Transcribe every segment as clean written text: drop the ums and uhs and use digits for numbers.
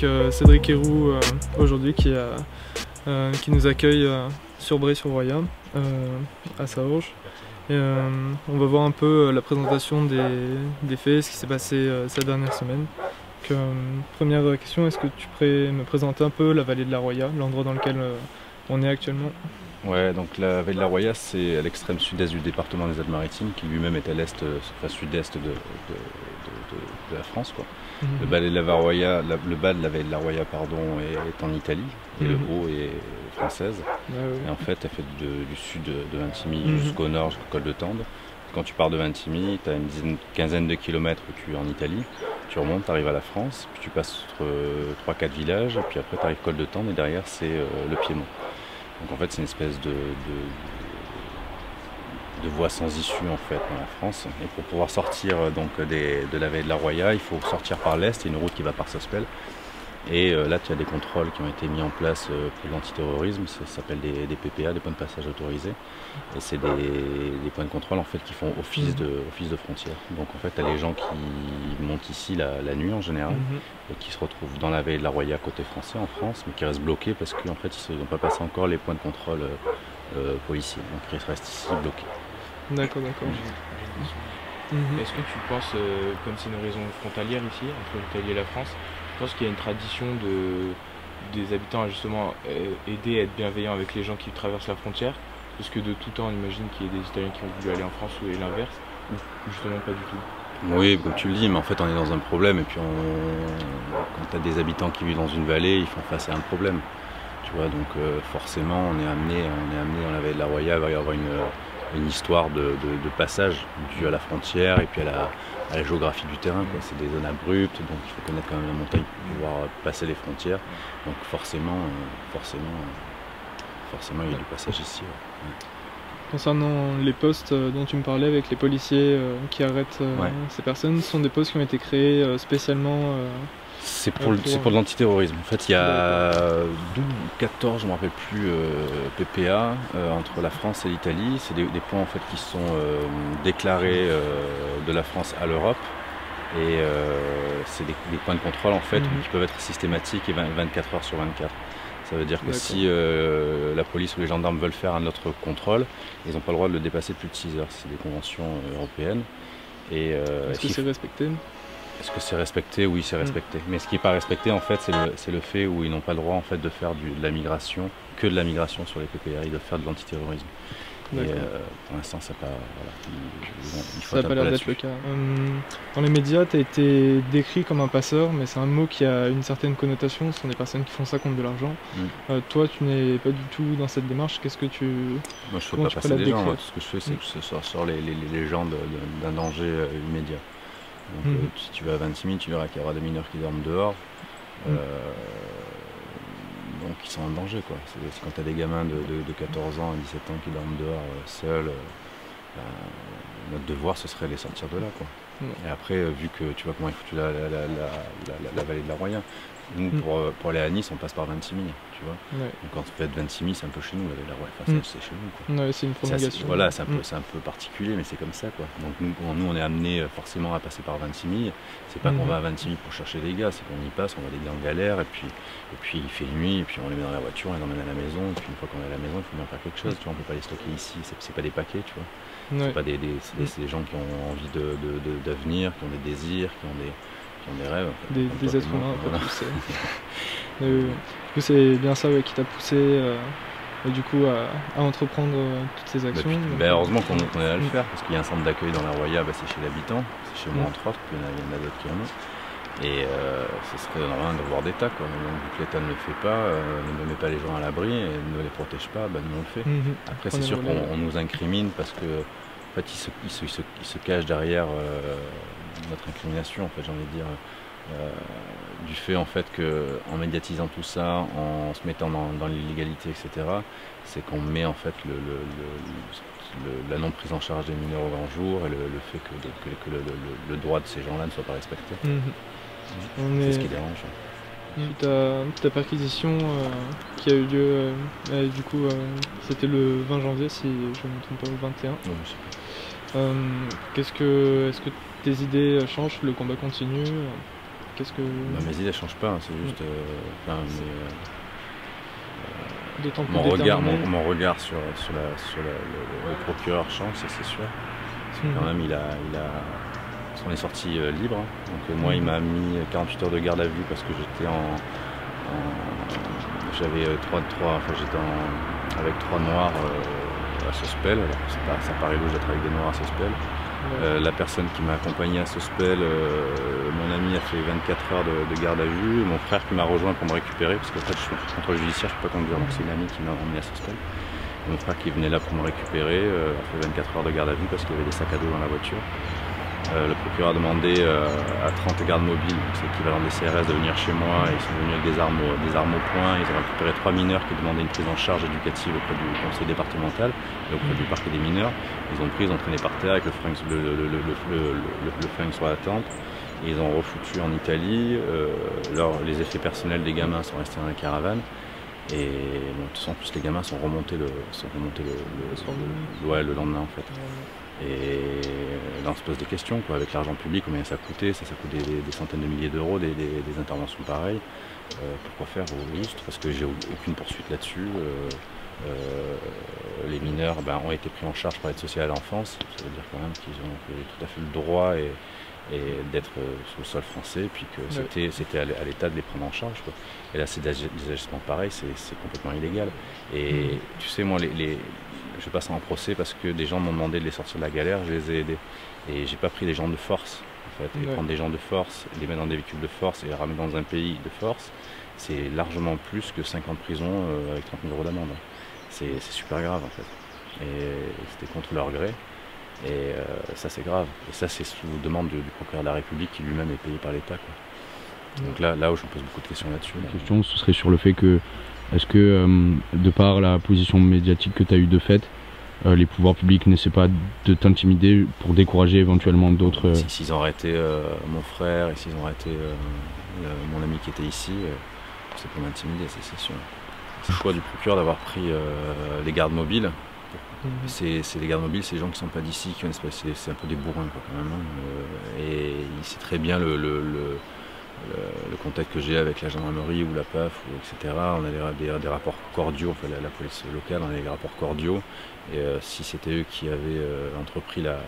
avec Cédric Héroux aujourd'hui qui nous accueille sur Bray-sur-Roya, à Saorge. On va voir un peu la présentation des faits, ce qui s'est passé cette dernière semaine. Première question, est-ce que tu pourrais me présenter un peu la vallée de la Roya, l'endroit dans lequel on est actuellement? Ouais, donc la vallée de la Roya, c'est à l'extrême sud-est du département des Alpes-Maritimes, qui lui-même est à l'est, enfin sud-est de la France, quoi. Le bas de la vallée de la Roya, est en Italie, et le haut est française. Et en fait, elle fait du sud de Vintimille jusqu'au nord, jusqu'au col de Tende. Quand tu pars de Vintimille, tu as une quinzaine de kilomètres où tu es en Italie, tu remontes, tu arrives à la France, puis tu passes entre 3-4 villages, et puis après tu arrives col de Tende, et derrière c'est le Piémont. Donc en fait c'est une espèce de voie sans issue en fait dans la France. Et pour pouvoir sortir donc de la vallée de la Roya, il faut sortir par l'est, il y a une route qui va par Sospel. Et là tu as des contrôles qui ont été mis en place pour l'antiterrorisme, ça s'appelle des PPA, des points de passage autorisés. Et c'est des points de contrôle en fait qui font office de frontière. Donc en fait tu as les gens qui montent ici la nuit en général et qui se retrouvent dans la vallée de la Roya côté français en France, mais qui restent bloqués parce qu'en fait ils n'ont pas passé encore les points de contrôle policiers. Donc ils restent ici bloqués. D'accord, d'accord. Est-ce que tu penses, comme c'est une région frontalière ici, entre l'Italie et la France, je pense qu'il y a une tradition des habitants à justement aider, à être bienveillants avec les gens qui traversent la frontière, parce que de tout temps on imagine qu'il y ait des Italiens qui ont voulu aller en France ou l'inverse, ou justement pas du tout? Oui, comme tu le dis, mais en fait on est dans un problème, et puis quand tu as des habitants qui vivent dans une vallée, ils font face à un problème. Tu vois, donc forcément on est amené dans la vallée de la Roya, il va y avoir une histoire de passage dû à la frontière et puis à la géographie du terrain, quoi. C'est des zones abruptes, donc il faut connaître quand même la montagne pour pouvoir passer les frontières. Donc forcément il y a du passage ici. Ouais. Concernant les postes dont tu me parlais avec les policiers qui arrêtent ces personnes, ce sont des postes qui ont été créés spécialement c'est pour de l'antiterrorisme. En fait, il y a 12 ou 14, je ne me rappelle plus, PPA entre la France et l'Italie. C'est des points en fait, qui sont déclarés de la France à l'Europe. Et c'est des points de contrôle en fait, qui peuvent être systématiques et 24 heures sur 24. Ça veut dire que si la police ou les gendarmes veulent faire un autre contrôle, ils n'ont pas le droit de le dépasser plus de 6 heures. C'est des conventions européennes. Est-ce que c'est respecté? Est-ce que c'est respecté? Oui, c'est respecté. Mais ce qui n'est pas respecté, en fait, c'est le fait où ils n'ont pas le droit en fait, de faire de la migration, que de la migration sur les PPA. Ils doivent faire de l'antiterrorisme. Et pour l'instant, ça n'a pas, ça n'a pas l'air d'être le cas. Dans les médias, tu as été décrit comme un passeur, mais c'est un mot qui a une certaine connotation. Ce sont des personnes qui font ça contre de l'argent. Toi, tu n'es pas du tout dans cette démarche. Qu'est-ce que tu... Moi, je ne fais pas passer des gens. Tout ce que je fais, c'est que je sors les gens d'un danger immédiat. Donc si tu vas à Vintimille, tu verras qu'il y aura des mineurs qui dorment dehors, donc ils sont en danger, quoi. C'est quand tu as des gamins de 14 ans et 17 ans qui dorment dehors seuls, notre devoir ce serait de les sortir de là, quoi. Et après, vu que tu vois comment est foutue la vallée de la Roya, nous pour aller à Nice on passe par Vintimille, tu vois. Donc quand on fait Vintimille, c'est un peu chez nous, la vallée de la Roya, enfin, c'est chez nous, quoi. C'est une prolongation. Voilà, c'est un peu particulier, mais c'est comme ça, quoi. Donc nous on est amené forcément à passer par Vintimille. C'est pas qu'on va à Vintimille pour chercher des gars, c'est qu'on y passe, on va les gars en galère, et puis il fait nuit, et puis on les met dans la voiture, on les emmène à la maison, et puis une fois qu'on est à la maison, il faut bien faire quelque chose, tu vois, on peut pas les stocker ici, c'est pas des paquets, tu vois. C'est pas c'est des gens qui ont envie d'avenir, qui ont des désirs, qui ont des rêves. Des êtres humains, voilà. Du coup, c'est bien ça qui t'a poussé du coup, à entreprendre toutes ces actions. Heureusement qu'on est à le faire, parce qu'il y a un centre d'accueil dans la Roya, c'est chez l'habitant, c'est chez moi entre autres, puis il y en a d'autres qui en ont. Et ce serait normal de voir d'État, quoi. Donc, vu que l'État ne le fait pas, ne met pas les gens à l'abri et ne les protège pas, nous on le fait. Après c'est sûr qu'on nous incrimine parce que en fait, il se cache derrière notre incrimination, en fait, j'ai envie de dire, du fait en fait qu'en médiatisant tout ça, en se mettant dans l'illégalité, etc., c'est qu'on met en fait la non prise en charge des mineurs au grand jour et le fait que le droit de ces gens-là ne soit pas respecté. C'est ce qui dérange. Suite à ta perquisition qui a eu lieu, du coup, c'était le 20 janvier, si je ne me trompe pas, le 21. Oui, je sais pas. Est-ce que tes idées changent, le combat continue? Qu'est-ce que... Bah, mes idées ne changent pas, hein, c'est juste... D'autant plus mon regard sur le procureur change, ça c'est sûr. Parce que quand même, on est sorti libre. Hein. Donc moi, il m'a mis 48 heures de garde à vue parce que j'étais j'avais avec 3 noirs à Sospel. Alors ça paraît louche d'être avec des noirs à Sospel. La personne qui m'a accompagné à Sospel, mon ami a fait 24 heures de garde à vue, mon frère qui m'a rejoint pour me récupérer, parce qu'en fait je suis contrôle judiciaire, je ne peux pas conduire, donc c'est une amie qui m'a emmené à Sospel. Mon frère qui venait là pour me récupérer a fait 24 heures de garde à vue parce qu'il y avait des sacs à dos dans la voiture. Le procureur a demandé à 30 gardes mobiles, c'est l'équivalent des CRS, de venir chez moi. Ils sont venus avec des armes au poing. Ils ont récupéré 3 mineurs qui demandaient une prise en charge éducative auprès du conseil départemental et auprès du parquet des mineurs. Ils ont pris, ils ont traîné par terre avec le flingue sur la tempe. Et ils ont refoutu en Italie. Les effets personnels des gamins sont restés dans la caravane. Et bon, de toute façon, en plus les gamins sont remontés le lendemain en fait. Et là on se pose des questions quoi, avec l'argent public, combien ça coûtait, ça coûte des centaines de milliers d'euros, des interventions pareilles. Pourquoi faire au juste? Parce que j'ai aucune poursuite là-dessus. Les mineurs ont été pris en charge par l'aide sociale à l'enfance, ça veut dire quand même qu'ils ont tout à fait le droit et d'être sur le sol français, et puis que c'était à l'État de les prendre en charge, quoi. Et là c'est des agissements pareils, c'est complètement illégal. Et tu sais, moi je passe en procès parce que des gens m'ont demandé de les sortir de la galère, je les ai aidés. Et j'ai pas pris des gens de force, en fait. Et prendre des gens de force, les mettre dans des véhicules de force et les ramener dans un pays de force, c'est largement plus que 5 ans de prison avec 30 000 € d'amende. C'est super grave en fait. Et c'était contre leur gré. Et ça c'est grave. Et ça c'est sous demande du procureur de la République qui lui-même est payé par l'État. Donc là où je me pose beaucoup de questions là-dessus. La question ce serait sur le fait que, est-ce que de par la position médiatique que tu as eue de fait, les pouvoirs publics n'essaient pas de t'intimider pour décourager éventuellement d'autres... S'ils ont arrêté mon frère et s'ils ont arrêté mon ami qui était ici, c'est pour m'intimider, c'est sûr. C'est le choix du procureur d'avoir pris les gardes mobiles. C'est les gardes mobiles, c'est les gens qui ne sont pas d'ici, c'est un peu des bourrins quoi, quand même. Et il sait très bien le contact que j'ai avec la gendarmerie ou la PAF, etc. On a des rapports cordiaux, enfin la police locale, on a des rapports cordiaux. Et si c'était eux qui avaient entrepris la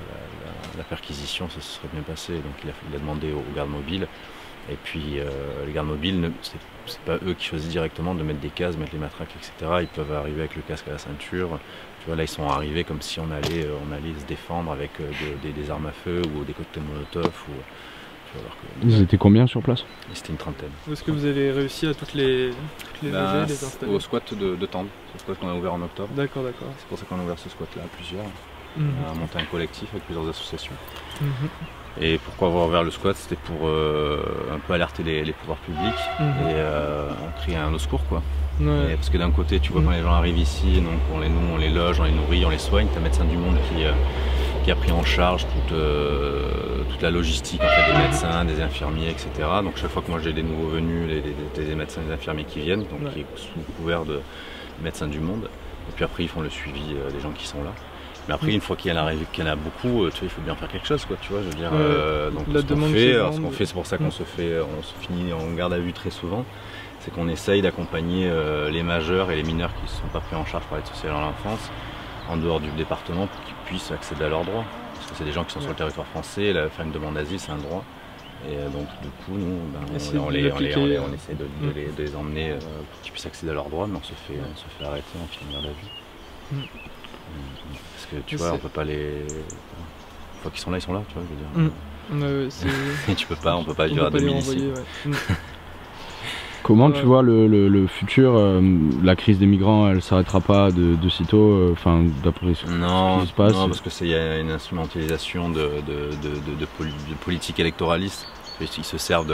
perquisition, ça se serait bien passé. Donc il a demandé aux gardes mobiles. Et puis les gardes mobiles, c'est pas eux qui choisissent directement de mettre des casques, mettre les matraques, etc. Ils peuvent arriver avec le casque à la ceinture. Tu vois, là ils sont arrivés comme si on allait se défendre avec des armes à feu ou des cocktails Molotov. Ils étaient combien sur place? C'était une trentaine. Est-ce que vous avez réussi à toutes les loger, les installer? Au squat de Tende, c'est le squat qu'on a ouvert en octobre. D'accord. C'est pour ça qu'on a ouvert ce squat là à plusieurs. On a monté un collectif avec plusieurs associations. Et pourquoi avoir ouvert le squat? C'était pour un peu alerter les pouvoirs publics et crier un au secours quoi. Et parce que d'un côté tu vois quand les gens arrivent ici, donc on les loge, on les nourrit, on les soigne, t'as Médecins du Monde qui a pris en charge toute la logistique en fait, des médecins, des infirmiers, etc. Donc chaque fois que moi j'ai des nouveaux venus, des médecins et des infirmiers qui viennent, donc qui est sous couvert de Médecins du Monde. Et puis après ils font le suivi des gens qui sont là. Mais après une fois qu'il y en a beaucoup, tu vois, il faut bien faire quelque chose quoi, tu vois, je veux dire. Donc ce qu'on fait, c'est pour ça qu'on se finit en garde à vue très souvent, c'est qu'on essaye d'accompagner les majeurs et les mineurs qui ne sont pas pris en charge par l'aide sociale à l'enfance en dehors du département pour qu'ils puissent accéder à leurs droits. Parce que c'est des gens qui sont sur le territoire français, faire une demande d'asile c'est un droit. Et donc du coup nous on essaie de les emmener pour qu'ils puissent accéder à leurs droits, mais on se fait arrêter, on finit garde à vue. Parce que tu vois, on peut pas les... Une fois qu'ils sont là, ils sont là, tu vois, je veux dire. Tu peux pas, on peut pas vivre à domicile. Comment tu vois le futur, la crise des migrants, elle s'arrêtera pas de sitôt, enfin d'après ce qui se passe? Non, parce que y a une instrumentalisation de politique électoraliste. Ils se servent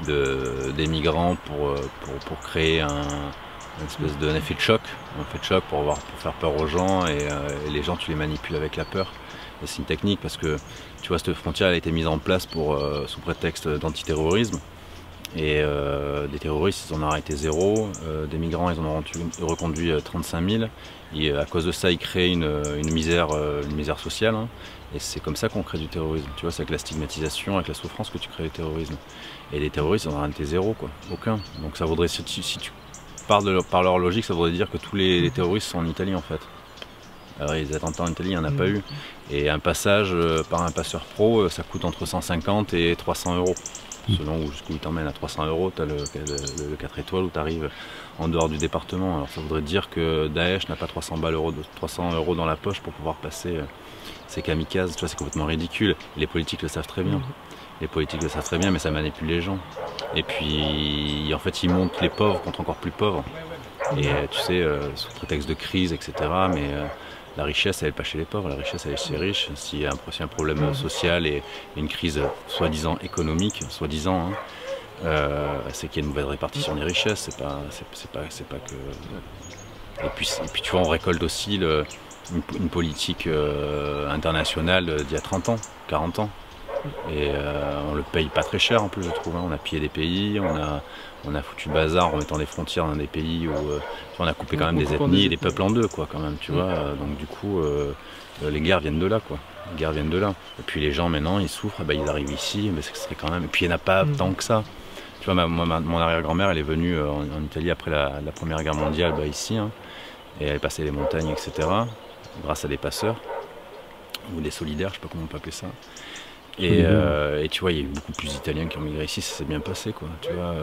des migrants pour créer une espèce d'un effet de choc, pour faire peur aux gens et les gens tu les manipules avec la peur. Et c'est une technique parce que tu vois cette frontière elle a été mise en place sous prétexte d'antiterrorisme. Et des terroristes, ils en ont arrêté 0. Des migrants, ils en ont reconduit 35 000. Et à cause de ça, ils créent une misère sociale. Hein. Et c'est comme ça qu'on crée du terrorisme. Tu vois, c'est avec la stigmatisation, avec la souffrance que tu crées le terrorisme. Et les terroristes, ils en ont arrêté 0, quoi. Aucun. Donc ça vaudrait, si tu pars par leur logique, ça voudrait dire que tous les terroristes sont en Italie, en fait. Alors, les attentats en Italie, il n'y en a pas eu. Et un passage par un passeur pro, ça coûte entre 150 et 300 euros. Selon jusqu'où il t'emmène. À 300 euros, tu as le 4 étoiles où tu arrives en dehors du département. Alors ça voudrait dire que Daesh n'a pas 300 euros dans la poche pour pouvoir passer ses kamikazes. Tu vois, c'est complètement ridicule. Les politiques le savent très bien. Les politiques le savent très bien, mais ça manipule les gens. Et puis, en fait, ils montent les pauvres contre encore plus pauvres. Et tu sais, sous prétexte de crise, etc. Mais la richesse, elle n'est pas chez les pauvres, la richesse, elle est chez les riches. S'il y a un problème social et une crise soi-disant économique, soi-disant, hein, c'est qu'il y a une mauvaise répartition des richesses. C'est pas que. Et puis tu vois, on récolte aussi une politique internationale d'il y a 30 ans, 40 ans. Et on le paye pas très cher en plus, je trouve. Hein. On a pillé des pays, on a foutu le bazar en remettant des frontières dans des pays où on a coupé quand même des ethnies et des peuples en deux, quoi, quand même, tu vois. Donc du coup, les guerres viennent de là, quoi. Les guerres viennent de là. Et puis les gens maintenant, ils souffrent, ils arrivent ici, mais ce serait quand même. Et puis il n'y en a pas tant que ça. Tu vois, mon arrière-grand-mère, elle est venue en Italie après la Première Guerre mondiale, ici, hein, et elle passait les montagnes, etc. Grâce à des passeurs ou des solidaires, je sais pas comment on peut appeler ça. Et tu vois, il y a eu beaucoup plus d'Italiens qui ont migré ici, ça s'est bien passé, quoi. Tu vois,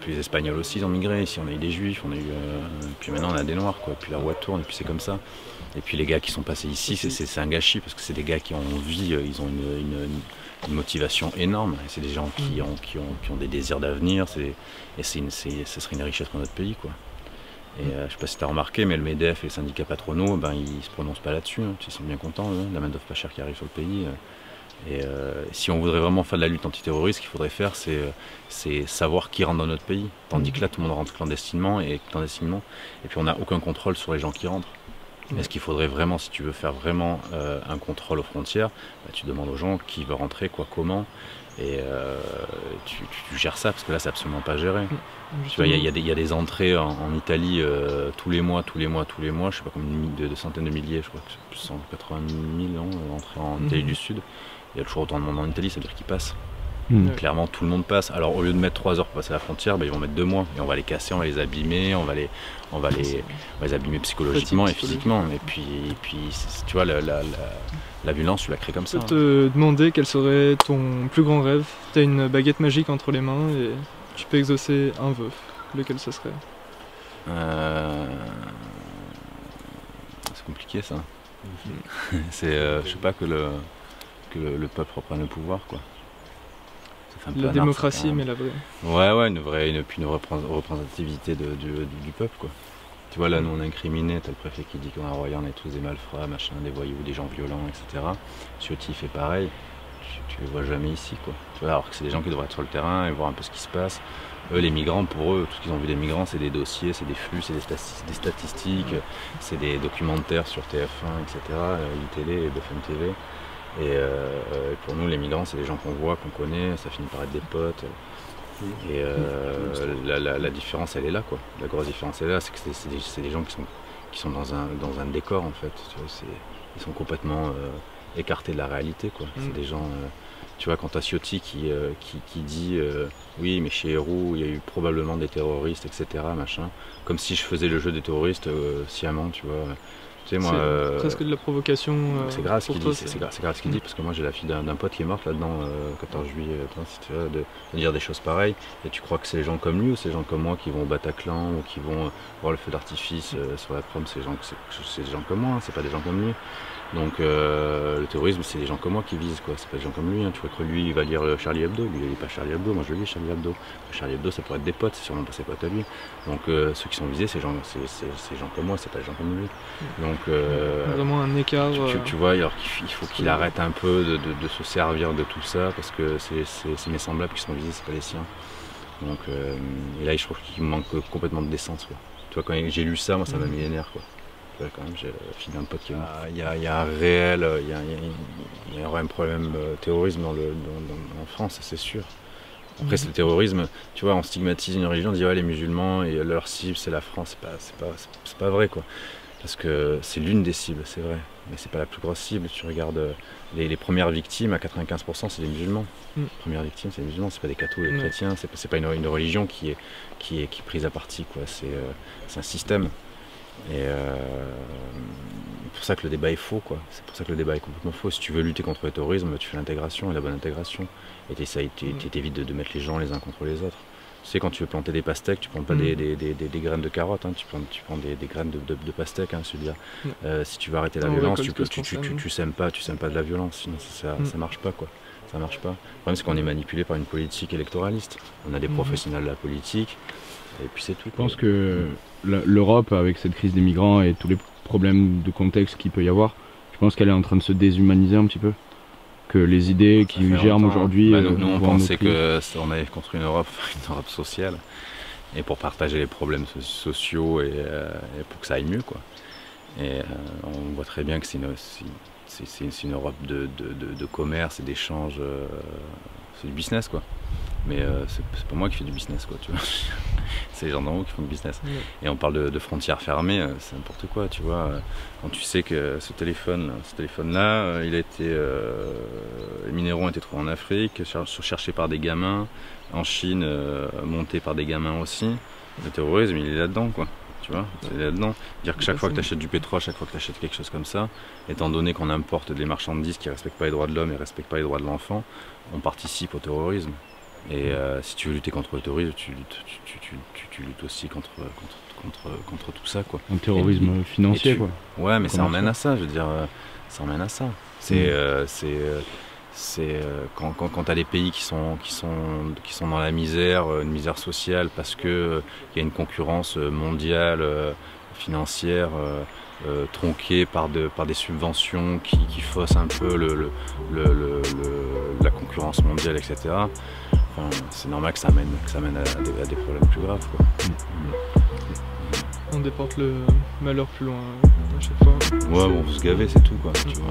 puis les Espagnols aussi, ils ont migré. Ici, on a eu des Juifs, puis maintenant on a des Noirs, quoi. Puis la roue tourne, et puis c'est comme ça. Et puis les gars qui sont passés ici, c'est un gâchis parce que c'est des gars qui ont envie, ils ont une motivation énorme. Et c'est des gens qui ont des désirs d'avenir. Ce serait une richesse pour notre pays, quoi. Et je ne sais pas si tu as remarqué, mais le MEDEF et les syndicats patronaux, ils ne se prononcent pas là-dessus. Hein. Ils sont bien contents, hein, la main-d'œuvre pas chère qui arrive sur le pays. Et si on voudrait vraiment faire de la lutte antiterroriste, ce qu'il faudrait faire, c'est savoir qui rentre dans notre pays. Tandis que là, tout le monde rentre clandestinement, et puis on n'a aucun contrôle sur les gens qui rentrent. Mais ce qu'il faudrait vraiment, si tu veux faire vraiment un contrôle aux frontières, tu demandes aux gens qui veut rentrer, quoi, comment, et tu gères ça, parce que là, c'est absolument pas géré. Tu vois, il y a des entrées en Italie tous les mois, je sais pas combien de centaines de milliers, je crois que c'est 180 000 entrées en Italie du Sud. Il y a toujours autant de monde en Italie, ça veut dire qu'ils passent. Clairement, tout le monde passe. Alors, au lieu de mettre 3 heures pour passer la frontière, ils vont mettre 2 mois. Et on va les casser, on va les abîmer, on va les abîmer psychologiquement et physiquement. Et puis tu vois, la violence, tu la crées comme ça. Je peux te demander quel serait ton plus grand rêve. Tu as une baguette magique entre les mains et tu peux exaucer un vœu. Lequel ce serait? C'est compliqué, ça. C'est, je sais pas, que le peuple reprenne le pouvoir, quoi. La démocratie, mais la vraie. Ouais, une représentativité du peuple, quoi. Tu vois, là, nous, on a incriminé, t'as le préfet qui dit qu'en Royan, on est tous des malfrats, machin, des voyous, des gens violents, etc. Ciotti fait pareil, tu les vois jamais ici, quoi. Tu vois, alors que c'est des gens qui devraient être sur le terrain et voir un peu ce qui se passe. Eux, les migrants, pour eux, tout ce qu'ils ont vu des migrants, c'est des dossiers, c'est des flux, c'est des statistiques, c'est des documentaires sur TF1, etc., ITélé et BFM TV. Et pour nous, les migrants, c'est des gens qu'on voit, qu'on connaît, ça finit par être des potes. Et la différence, elle est là, quoi. La grosse différence, elle est là, c'est que c'est des gens qui sont dans un décor, en fait. Tu vois, ils sont complètement écartés de la réalité, quoi. C'est des gens... tu vois, quand t'as Ciotti qui dit oui, mais chez Héroux, il y a eu probablement des terroristes, etc., machin. Comme si je faisais le jeu des terroristes sciemment, tu vois. Tu sais, moi, c'est presque de la provocation. C'est grave ce qu'il dit, c'est grave ce qu'il dit, parce que moi j'ai la fille d'un pote qui est morte là-dedans, 14 juillet, si tu vois, de dire des choses pareilles. Et tu crois que c'est les gens comme lui ou c'est les gens comme moi qui vont au Bataclan ou qui vont voir le feu d'artifice sur la prom? C'est des gens comme moi, hein, c'est pas des gens comme lui. Donc le terrorisme, c'est des gens comme moi qui visent, quoi. C'est pas des gens comme lui, hein. Tu crois que lui il va lire Charlie Hebdo, lui il lit pas Charlie Hebdo, moi je lis Charlie Hebdo. Charlie Hebdo, ça pourrait être des potes, c'est sûrement pas ses potes à lui. Donc ceux qui sont visés, c'est gens comme moi, c'est pas des gens comme lui. Donc vraiment un écart. Tu vois, alors il faut qu'il arrête un peu de se servir de tout ça, parce que c'est mes semblables qui sont visés, c'est pas les siens. Donc et là je trouve qu'il manque complètement de décence, quoi. Tu vois, quand j'ai lu ça, moi ça m'a mis les nerfs, quoi. Quand même, j'ai fini un pote qui il y a un réel, il y a un problème terrorisme en France, c'est sûr. Après, c'est le terrorisme, tu vois, on stigmatise une religion, on dit ouais, les musulmans et leur cible c'est la France, c'est pas vrai quoi. Parce que c'est l'une des cibles, c'est vrai, mais c'est pas la plus grosse cible. Tu regardes les premières victimes, à 95% c'est des musulmans. Les premières victimes c'est des musulmans, c'est pas des cathos, des chrétiens, c'est pas une religion qui est prise à partie quoi. C'est un système. Et c'est pour ça que le débat est faux quoi. C'est pour ça que le débat est complètement faux. Si tu veux lutter contre le terrorisme, tu fais l'intégration et la bonne intégration. Et t'évites de mettre les gens les uns contre les autres. Tu sais, quand tu veux planter des pastèques, tu prends pas des graines de carottes, hein, tu prends des graines de pastèques. Hein, c'est-à-dire, si tu veux arrêter la violence, tu sèmes pas de la violence, sinon ça marche pas quoi. Ça marche pas. Le problème c'est qu'on est manipulé par une politique électoraliste. On a des professionnels de la politique, et puis c'est tout. Je pense que l'Europe, avec cette crise des migrants et tous les problèmes de contexte qu'il peut y avoir, je pense qu'elle est en train de se déshumaniser un petit peu. Que les idées qui germent aujourd'hui... nous on pensait qu'on avait construit une Europe sociale, et pour partager les problèmes sociaux et pour que ça aille mieux quoi. Et on voit très bien que c'est une Europe de commerce et d'échange, c'est du business quoi. Mais c'est pas moi qui fais du business quoi, tu vois. C'est les gens d'en haut qui font du business. Et on parle de frontières fermées, c'est n'importe quoi, tu vois. Quand tu sais que ce téléphone-là, les minéraux ont été trouvés en Afrique, cherchés par des gamins, en Chine, montés par des gamins aussi. Le terrorisme, il est là-dedans quoi. Tu vois, c'est là-dedans. Dire que chaque fois que tu achètes du pétrole, chaque fois que tu achètes quelque chose comme ça, étant donné qu'on importe des marchandises qui ne respectent pas les droits de l'homme et ne respectent pas les droits de l'enfant, on participe au terrorisme. Et si tu veux lutter contre le terrorisme, tu luttes aussi contre tout ça quoi. Un terrorisme financier quoi. Ouais, mais ça emmène à ça, je veux dire, ça emmène à ça. Quand tu as des pays qui sont dans la misère, une misère sociale, parce qu'il y a une concurrence mondiale, financière, tronquée par des subventions qui faussent un peu la concurrence mondiale, etc. Enfin, c'est normal que ça amène à des problèmes plus graves quoi. On déporte le malheur plus loin à chaque fois. Ouais, bon, faut se gaver, c'est tout quoi. Tu vois,